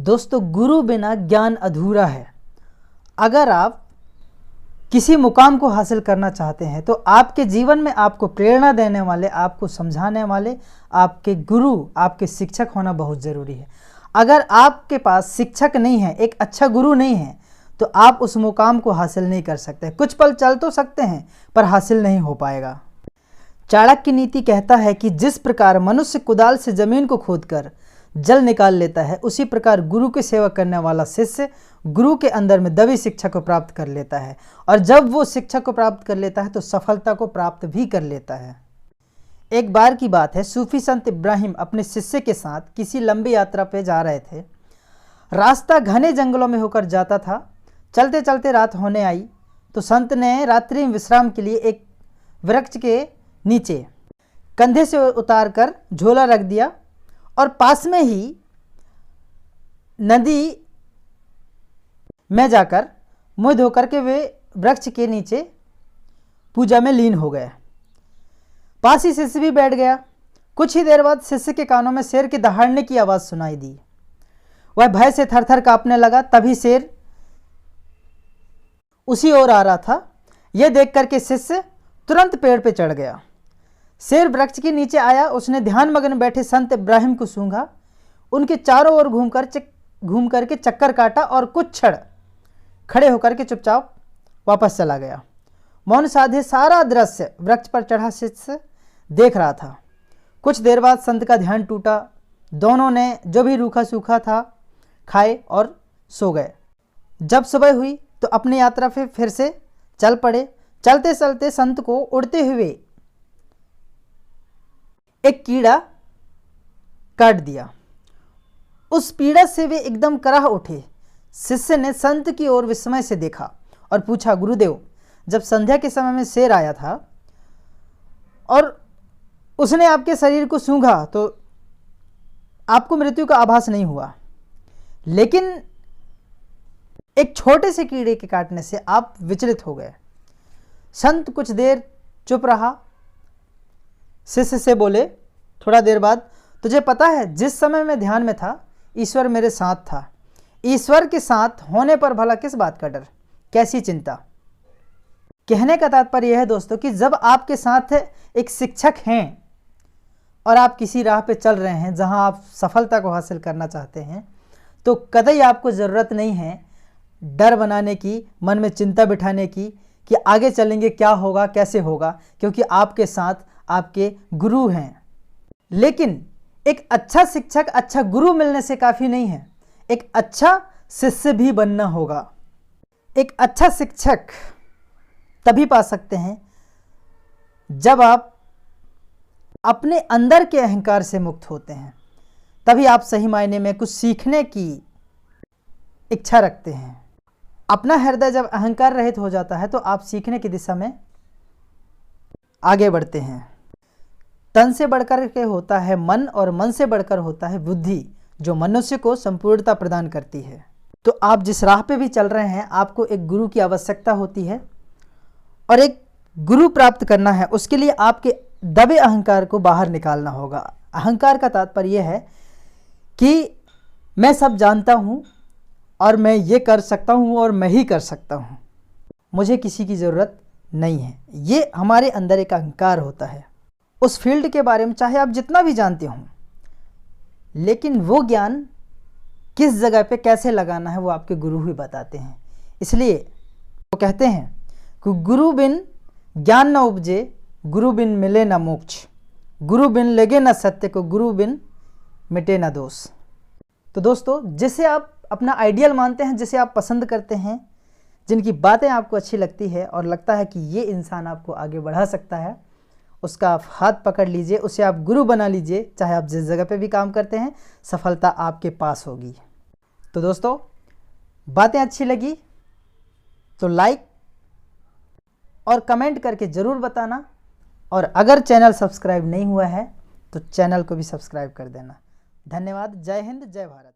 दोस्तों, गुरु बिना ज्ञान अधूरा है। अगर आप किसी मुकाम को हासिल करना चाहते हैं तो आपके जीवन में आपको प्रेरणा देने वाले, आपको समझाने वाले आपके गुरु, आपके शिक्षक होना बहुत ज़रूरी है। अगर आपके पास शिक्षक नहीं है, एक अच्छा गुरु नहीं है, तो आप उस मुकाम को हासिल नहीं कर सकते। कुछ पल चल तो सकते हैं पर हासिल नहीं हो पाएगा। चाणक्य नीति कहता है कि जिस प्रकार मनुष्य कुदाल से जमीन को खोदकर जल निकाल लेता है, उसी प्रकार गुरु की सेवा करने वाला शिष्य गुरु के अंदर में दबी शिक्षा को प्राप्त कर लेता है, और जब वो शिक्षा को प्राप्त कर लेता है तो सफलता को प्राप्त भी कर लेता है। एक बार की बात है, सूफी संत इब्राहिम अपने शिष्य के साथ किसी लंबी यात्रा पे जा रहे थे। रास्ता घने जंगलों में होकर जाता था। चलते चलते रात होने आई तो संत ने रात्रि में विश्राम के लिए एक वृक्ष के नीचे कंधे से उतार कर झोला रख दिया, और पास में ही नदी में जाकर मुँह धोकर के वे वृक्ष के नीचे पूजा में लीन हो गए। पास ही शिष्य भी बैठ गया। कुछ ही देर बाद शिष्य के कानों में शेर के दहाड़ने की आवाज़ सुनाई दी। वह भय से थरथर कांपने लगा। तभी शेर उसी ओर आ रहा था। यह देख करके शिष्य तुरंत पेड़ पे चढ़ गया। शेर वृक्ष के नीचे आया। उसने ध्यान मग्न बैठे संत इब्राहिम को सूंघा, उनके चारों ओर घूम करके चक्कर काटा और कुछ क्षण खड़े होकर के चुपचाप वापस चला गया। मौन साधे सारा दृश्य वृक्ष पर चढ़ा शिष्य देख रहा था। कुछ देर बाद संत का ध्यान टूटा। दोनों ने जो भी रूखा सूखा था खाए और सो गए। जब सुबह हुई तो अपनी यात्रा पे फिर से चल पड़े। चलते चलते संत को उड़ते हुए एक कीड़ा काट दिया। उस पीड़ा से वे एकदम कराह उठे। शिष्य ने संत की ओर विस्मय से देखा और पूछा, गुरुदेव, जब संध्या के समय में शेर आया था और उसने आपके शरीर को सूंघा तो आपको मृत्यु का आभास नहीं हुआ, लेकिन एक छोटे से कीड़े के काटने से आप विचलित हो गए। संत कुछ देर चुप रहा। शिष्य से बोले, थोड़ा देर बाद, तुझे पता है जिस समय मैं ध्यान में था ईश्वर मेरे साथ था। ईश्वर के साथ होने पर भला किस बात का डर, कैसी चिंता। कहने का तात्पर्य यह है दोस्तों कि जब आपके साथ एक शिक्षक हैं और आप किसी राह पे चल रहे हैं जहां आप सफलता को हासिल करना चाहते हैं, तो कतई आपको ज़रूरत नहीं है डर बनाने की, मन में चिंता बिठाने की कि आगे चलेंगे क्या होगा, कैसे होगा, क्योंकि आपके साथ आपके गुरु हैं। लेकिन एक अच्छा शिक्षक, अच्छा गुरु मिलने से काफ़ी नहीं है, एक अच्छा शिष्य भी बनना होगा। एक अच्छा शिक्षक तभी पा सकते हैं जब आप अपने अंदर के अहंकार से मुक्त होते हैं, तभी आप सही मायने में कुछ सीखने की इच्छा रखते हैं। अपना हृदय जब अहंकार रहित हो जाता है तो आप सीखने की दिशा में आगे बढ़ते हैं। तन से बढ़कर के होता है मन, और मन से बढ़कर होता है बुद्धि, जो मनुष्य को संपूर्णता प्रदान करती है। तो आप जिस राह पे भी चल रहे हैं, आपको एक गुरु की आवश्यकता होती है, और एक गुरु प्राप्त करना है उसके लिए आपके दबे अहंकार को बाहर निकालना होगा। अहंकार का तात्पर्य यह है कि मैं सब जानता हूँ और मैं ये कर सकता हूँ और मैं ही कर सकता हूँ, मुझे किसी की ज़रूरत नहीं है। ये हमारे अंदर एक अहंकार होता है। उस फील्ड के बारे में चाहे आप जितना भी जानते हों, लेकिन वो ज्ञान किस जगह पे कैसे लगाना है वो आपके गुरु ही बताते हैं। इसलिए वो कहते हैं कि गुरु बिन ज्ञान न उपजे, गुरु बिन मिले न मोक्ष, गुरु बिन लगे न सत्य को, गुरु बिन मिटे न दोष। तो दोस्तों, जिसे आप अपना आइडियल मानते हैं, जिसे आप पसंद करते हैं, जिनकी बातें आपको अच्छी लगती है और लगता है कि ये इंसान आपको आगे बढ़ा सकता है, उसका आप हाथ पकड़ लीजिए, उसे आप गुरु बना लीजिए। चाहे आप जिस जगह पे भी काम करते हैं, सफलता आपके पास होगी। तो दोस्तों, बातें अच्छी लगी तो लाइक और कमेंट करके ज़रूर बताना, और अगर चैनल सब्सक्राइब नहीं हुआ है तो चैनल को भी सब्सक्राइब कर देना। धन्यवाद। जय हिंद, जय भारत।